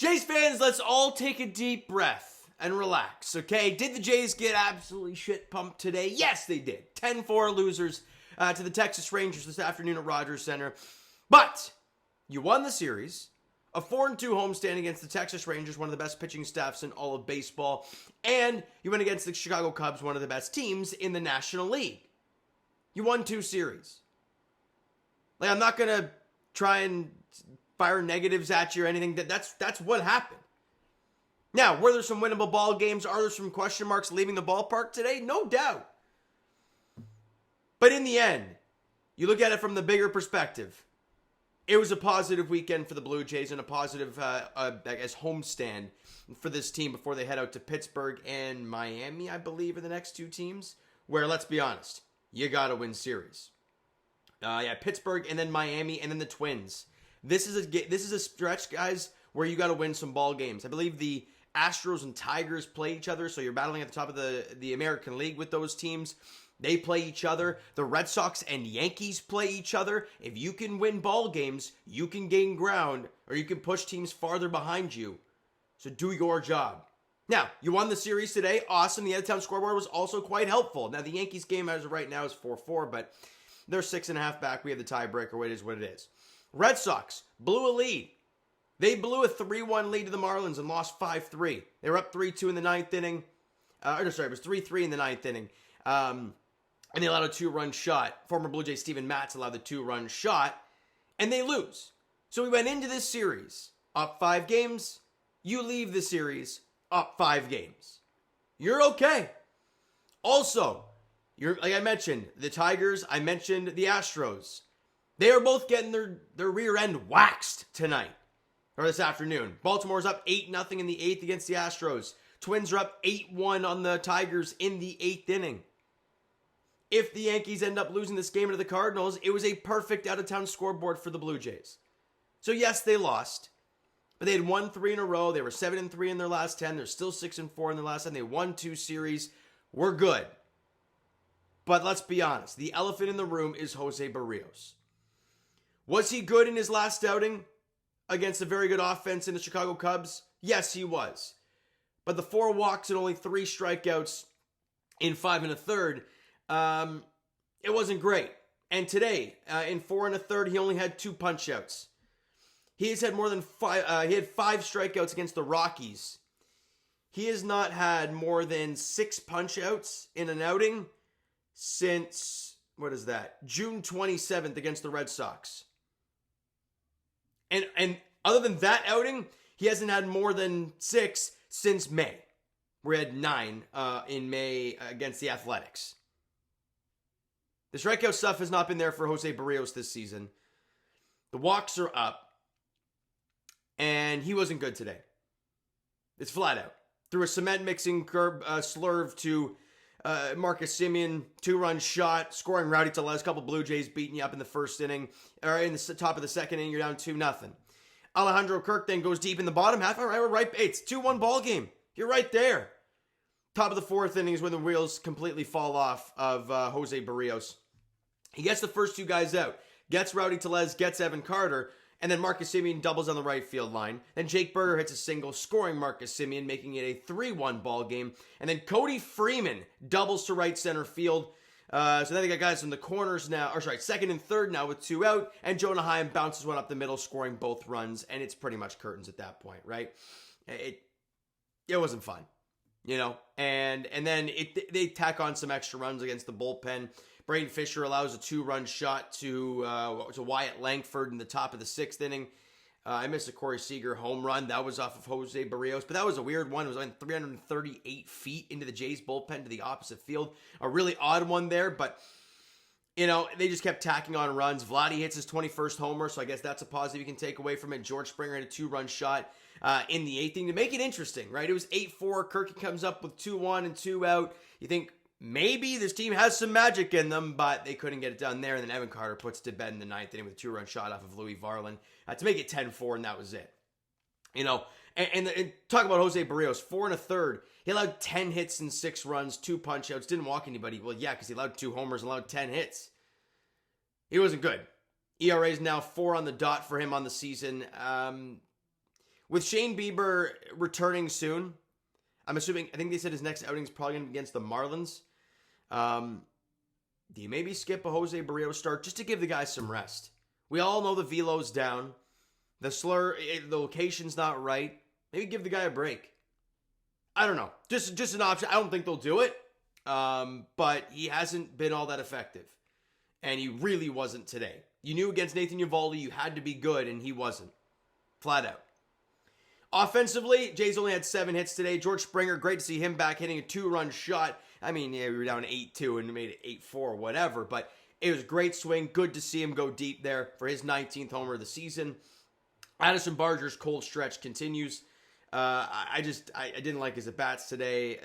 Jays fans, let's all take a deep breath and relax, okay? Did the Jays get absolutely shit pumped today? Yes, they did. 10-4 losers to the Texas Rangers this afternoon at Rogers Center. But you won the series. A 4-2 homestand against the Texas Rangers, one of the best pitching staffs in all of baseball. And you went against the Chicago Cubs, one of the best teams in the National League. You won 2 series. Like, I'm not going to try and fire negatives at you or anything. That's what happened. Now, were there some winnable ball games? Are there some question marks leaving the ballpark today? No doubt. But in the end, you look at it from the bigger perspective. It was a positive weekend for the Blue Jays and a positive, I guess, homestand for this team before they head out to Pittsburgh and Miami, I believe, are the next 2 teams. Where, let's be honest, you got to win series. Pittsburgh and then Miami and then the Twins. This is a stretch, guys, where you got to win some ball games. I believe the Astros and Tigers play each other, so you're battling at the top of the American League with those teams. They play each other. The Red Sox and Yankees play each other. If you can win ball games, you can gain ground, or you can push teams farther behind you. So do your job. Now, you won the series today. Awesome. The out-of-town scoreboard was also quite helpful. Now, the Yankees game as of right now is 4-4, but they're 6.5 back. We have the tiebreaker. It is what it is. Red Sox blew a lead. They blew a 3-1 lead to the Marlins and lost 5-3. They were up 3-2 in the ninth inning. It was 3-3 in the ninth inning. And they allowed a 2-run shot. Former Blue Jay Steven Matz allowed the 2-run shot. And they lose. So we went into this series up 5 games. You leave the series up 5 games. You're okay. Also, like I mentioned, the Tigers. I mentioned the Astros. They are both getting their rear end waxed tonight. Or this afternoon. Baltimore's up 8-0 in the 8th against the Astros. Twins are up 8-1 on the Tigers in the 8th inning. If the Yankees end up losing this game to the Cardinals, it was a perfect out-of-town scoreboard for the Blue Jays. So yes, they lost. But they had won 3 in a row. They were 7-3 in their last 10. They're still 6-4 in their last 10. They won 2 series. We're good. But let's be honest. The elephant in the room is Jose Berrios. Was he good in his last outing against a very good offense in the Chicago Cubs? Yes, he was. But the 4 walks and only 3 strikeouts in 5 1/3, it wasn't great. And today, in 4 1/3, he only had 2 punch-outs. He has had more than 5. He had 5 strikeouts against the Rockies. He has not had more than 6 punch-outs in an outing since, June 27th against the Red Sox. And other than that outing, he hasn't had more than 6 since May. We had 9 in May against the Athletics. The strikeout stuff has not been there for Jose Berrios this season. The walks are up. And he wasn't good today. It's flat out. Threw a cement mixing curb slurve to Marcus Semien, 2-run shot, scoring Rowdy Tellez, a couple Blue Jays beating you up in the first inning, or in the top of the second inning, you're down 2-0. Alejandro Kirk then goes deep in the bottom half. All right, we're right. It's 2-1 ball game. You're right there. Top of the 4th inning is when the wheels completely fall off of Jose Berrios. He gets the first 2 guys out, gets Rowdy Tellez, gets Evan Carter, and then Marcus Semien doubles on the right field line. Then Jake Berger hits a single, scoring Marcus Semien, making it a 3-1 ball game. And then Cody Freeman doubles to right center field. So then they got guys in the corners now, second and third now with 2 out. And Jonah Heim bounces one up the middle, scoring both runs. And it's pretty much curtains at that point, right? It wasn't fun, you know? And then they tack on some extra runs against the bullpen. Braden Fisher allows a 2-run shot to Wyatt Langford in the top of the 6th inning. I missed a Corey Seager home run. That was off of Jose Berrios, but that was a weird one. It was on 338 feet into the Jays bullpen to the opposite field. A really odd one there, but you know, they just kept tacking on runs. Vladdy hits his 21st homer, so I guess that's a positive you can take away from it. George Springer had a 2-run shot in the 8th inning to make it interesting, right? It was 8-4. Kirky comes up with 2-1 and 2 out. You think, maybe this team has some magic in them, but they couldn't get it done there. And then Evan Carter puts to bed in the 9th inning with a 2-run shot off of Louis Varland to make it 10-4, and that was it. You know, and talk about Jose Berrios, 4 1/3. He allowed 10 hits and 6 runs, 2 punch-outs, didn't walk anybody. Well, yeah, because he allowed 2 homers and allowed 10 hits. He wasn't good. ERA is now 4 on the dot for him on the season. With Shane Bieber returning soon, I think they said his next outing is probably going to be against the Marlins. Do you maybe skip a Jose Berrios start just to give the guy some rest? We all know the velo's down. The location's not right. Maybe give the guy a break. I don't know. Just an option. I don't think they'll do it. But he hasn't been all that effective. And he really wasn't today. You knew against Nathan Eovaldi you had to be good, and he wasn't. Flat out. Offensively, Jays only had 7 hits today. George Springer, great to see him back hitting a 2-run shot. I mean, yeah, we were down 8-2 and made it 8-4, whatever. But it was a great swing. Good to see him go deep there for his 19th homer of the season. Addison Barger's cold stretch continues. I didn't like his at-bats today.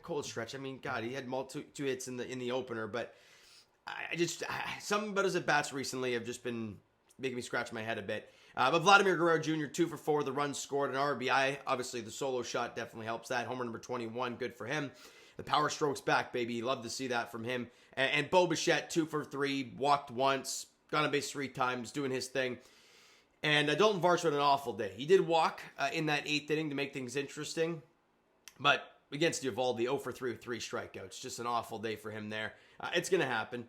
Cold stretch. I mean, God, he had two hits in the opener, but something about his at-bats recently have just been making me scratch my head a bit. But Vladimir Guerrero Jr., 2 for 4, the runs scored, an RBI. Obviously, the solo shot definitely helps that. Homer number 21, good for him. The power stroke's back, baby. Love to see that from him. And Bo Bichette, 2 for 3, walked once, got on base 3 times, doing his thing. And Dalton Varsho had an awful day. He did walk in that 8th inning to make things interesting. But against Eovaldi, 0 for 3 with 3 strikeouts. Just an awful day for him there. It's going to happen.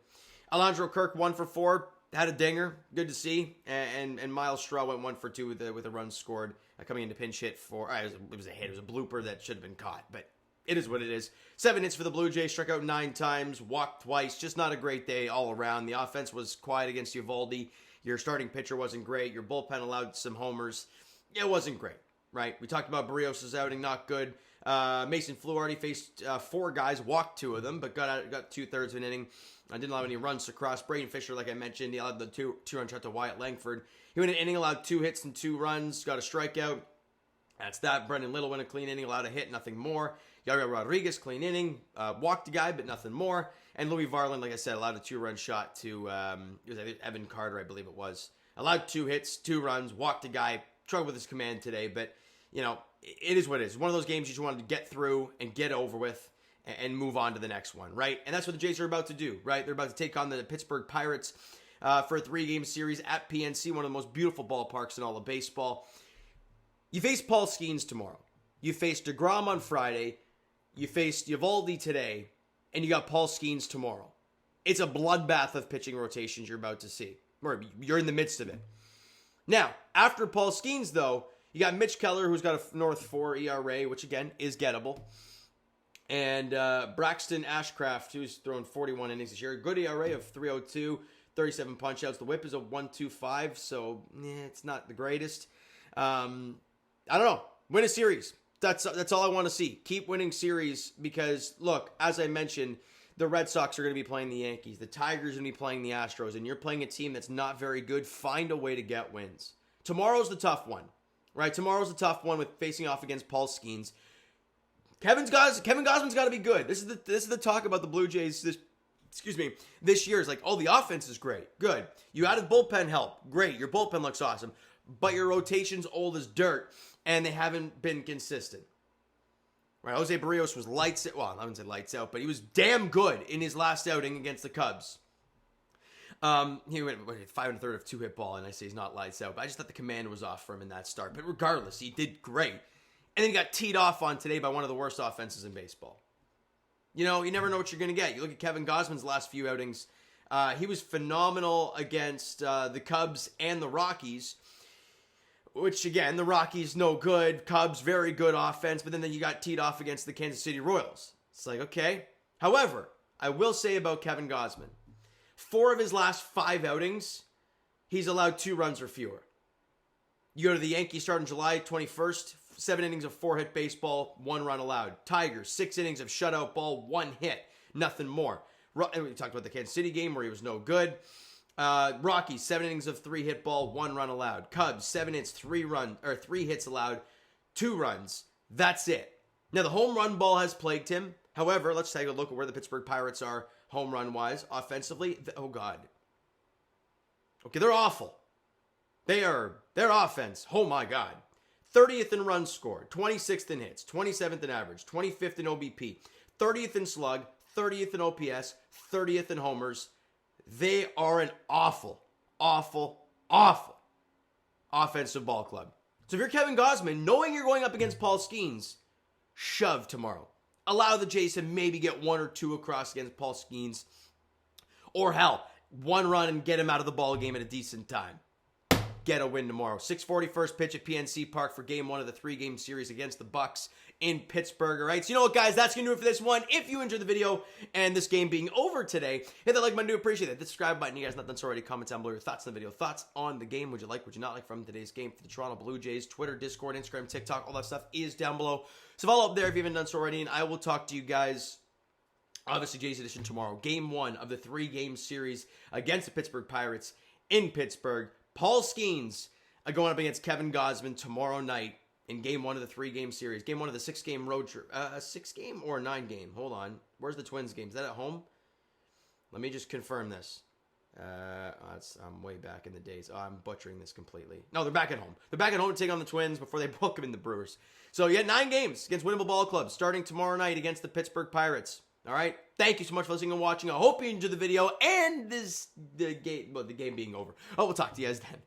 Alondro Kirk, 1 for 4. Had a dinger. Good to see. And Miles Straw went 1 for 2 with a run scored. Coming into pinch hit for... it was a hit. It was a blooper that should have been caught. But it is what it is. 7 hits for the Blue Jays. Struck out 9 times. Walked twice. Just not a great day all around. The offense was quiet against Eovaldi. Your starting pitcher wasn't great. Your bullpen allowed some homers. It wasn't great, right? We talked about Berrios' outing, not good. Mason Fluharty faced 4 guys, walked 2 of them, but got 2/3 of an inning. I didn't allow any runs across. Braden Fisher, like I mentioned, he allowed the two-run shot to Wyatt Langford. He went an inning, allowed 2 hits and 2 runs, got a strikeout. That's that. Brendan Little went a clean inning, allowed a hit, nothing more. Yariel Rodriguez, clean inning, walked a guy, but nothing more. And Louis Varland, like I said, allowed a 2-run shot to it was Evan Carter, I believe it was. Allowed 2 hits, 2 runs, walked a guy, struggled with his command today, but, you know, it is what it is. It's one of those games you just wanted to get through and get over with and move on to the next one, right? And that's what the Jays are about to do, right? They're about to take on the Pittsburgh Pirates for a 3-game series at PNC, one of the most beautiful ballparks in all of baseball. You face Paul Skenes tomorrow. You face DeGrom on Friday. You faced Eovaldi today. And you got Paul Skenes tomorrow. It's a bloodbath of pitching rotations you're about to see. Or you're in the midst of it. Now, after Paul Skenes, though, you got Mitch Keller, who's got a North 4 ERA, which, again, is gettable. And Braxton Ashcraft, who's thrown 41 innings this year. Good ERA of 3.02, 37 punch-outs. The whip is a 1.25, so it's not the greatest. I don't know. Win a series. That's all I want to see. Keep winning series because, look, as I mentioned, the Red Sox are going to be playing the Yankees. The Tigers are going to be playing the Astros, and you're playing a team that's not very good. Find a way to get wins. Tomorrow's the tough one, right? Tomorrow's the tough one with facing off against Paul Skenes. Kevin Gausman's got to be good. This is the talk about the Blue Jays this year. Is like, oh, the offense is great. Good. You added bullpen help. Great. Your bullpen looks awesome. But your rotation's old as dirt. And they haven't been consistent. Right, Jose Berrios was lights out. Well, I wouldn't say lights out, but he was damn good in his last outing against the Cubs. He went 5 1/3 of 2-hit ball, and I say he's not lights out, but I just thought the command was off for him in that start. But regardless, he did great. And then he got teed off on today by one of the worst offenses in baseball. You know, you never know what you're going to get. You look at Kevin Gausman's last few outings. He was phenomenal against the Cubs and the Rockies. Which, again, the Rockies, no good. Cubs, very good offense. But then you got teed off against the Kansas City Royals. It's like, okay. However, I will say about Kevin Gausman. 4 of his last 5 outings, he's allowed 2 runs or fewer. You go to the Yankees starting July 21st. 7 innings of 4-hit baseball, 1 run allowed. Tigers, 6 innings of shutout ball, 1 hit. Nothing more. And we talked about the Kansas City game where he was no good. Rockies, 7 innings of 3-hit ball, 1 run allowed. Cubs, 7 hits, 3 hits allowed, 2 runs. That's it. Now, the home run ball has plagued him. However, let's take a look at where the Pittsburgh Pirates are home run-wise. Offensively, oh, God. Okay, they're awful. Their offense, oh, my God. 30th in runs scored, 26th in hits, 27th in average, 25th in OBP, 30th in slug, 30th in OPS, 30th in homers. They are an awful, awful, awful offensive ball club. So if you're Kevin Gausman, knowing you're going up against Paul Skenes, shove tomorrow. Allow the Jays to maybe get 1 or 2 across against Paul Skenes. Or hell, 1 run and get him out of the ball game at a decent time. Get a win tomorrow. 6:40 first pitch at PNC Park for game 1 of the 3-game series against the Bucks in Pittsburgh. All right, so you know what, guys? That's going to do it for this one. If you enjoyed the video and this game being over today, hit that like button. I do appreciate that. The subscribe button. You guys not done so already. Comment down below your thoughts on the video. Thoughts on the game. Would you like, would you not like from today's game for the Toronto Blue Jays? Twitter, Discord, Instagram, TikTok, all that stuff is down below. So follow up there if you haven't done so already, and I will talk to you guys, obviously, Jays Edition tomorrow. Game 1 of the 3-game series against the Pittsburgh Pirates in Pittsburgh. Paul Skenes going up against Kevin Gausman tomorrow night in game 1 of the 3-game series. Game 1 of the 6-game road trip. 6-game or 9-game? Hold on. Where's the Twins game? Is that at home? Let me just confirm this. I'm way back in the days. Oh, I'm butchering this completely. No, they're back at home. They're back at home to take on the Twins before they welcome in the Brewers. So you got 9 games against winnable ball clubs starting tomorrow night against the Pittsburgh Pirates. All right. Thank you so much for listening and watching. I hope you enjoyed the video and the game being over. Oh, we'll talk to you guys then.